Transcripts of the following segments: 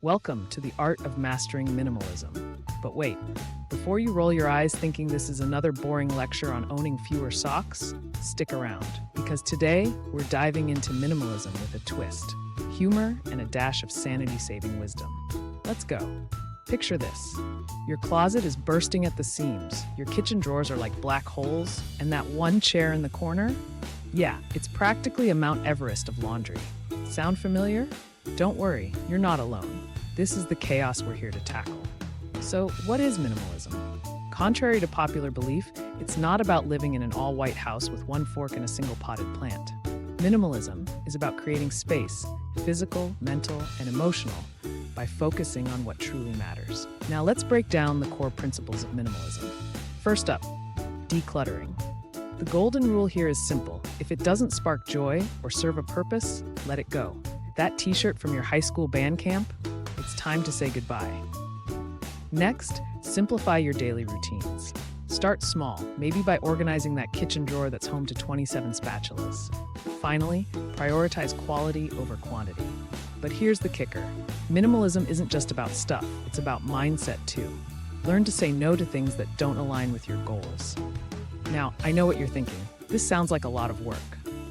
Welcome to the art of mastering minimalism. But wait, before you roll your eyes thinking this is another boring lecture on owning fewer socks, stick around, because today we're diving into minimalism with a twist, humor, and a dash of sanity-saving wisdom. Let's go. Picture this. Your closet is bursting at the seams, your kitchen drawers are like black holes, and that one chair in the corner? Yeah, it's practically a Mount Everest of laundry. Sound familiar? Don't worry, you're not alone. This is the chaos we're here to tackle. So, what is minimalism? Contrary to popular belief, it's not about living in an all-white house with one fork and a single potted plant. Minimalism is about creating space, physical, mental, and emotional, by focusing on what truly matters. Now let's break down the core principles of minimalism. First up, decluttering. The golden rule here is simple. If it doesn't spark joy or serve a purpose, let it go. That t-shirt from your high school band camp? It's time to say goodbye. Next, simplify your daily routines. Start small, maybe by organizing that kitchen drawer that's home to 27 spatulas. Finally, prioritize quality over quantity. But here's the kicker. Minimalism isn't just about stuff, it's about mindset too. Learn to say no to things that don't align with your goals. Now, I know what you're thinking. This sounds like a lot of work,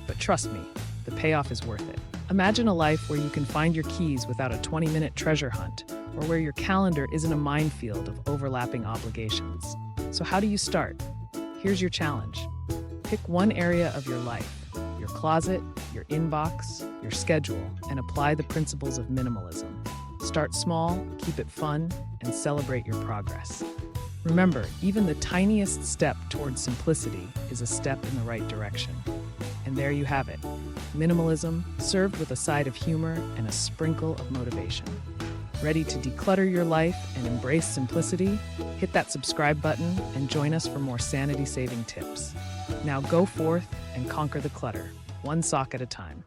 but trust me, the payoff is worth it. Imagine a life where you can find your keys without a 20-minute treasure hunt, or where your calendar isn't a minefield of overlapping obligations. So how do you start? Here's your challenge. Pick one area of your life, your closet, your inbox, your schedule, and apply the principles of minimalism. Start small, keep it fun, and celebrate your progress. Remember, even the tiniest step towards simplicity is a step in the right direction. And there you have it. Minimalism, served with a side of humor and a sprinkle of motivation. Ready to declutter your life and embrace simplicity? Hit that subscribe button and join us for more sanity-saving tips. Now go forth and conquer the clutter, one sock at a time.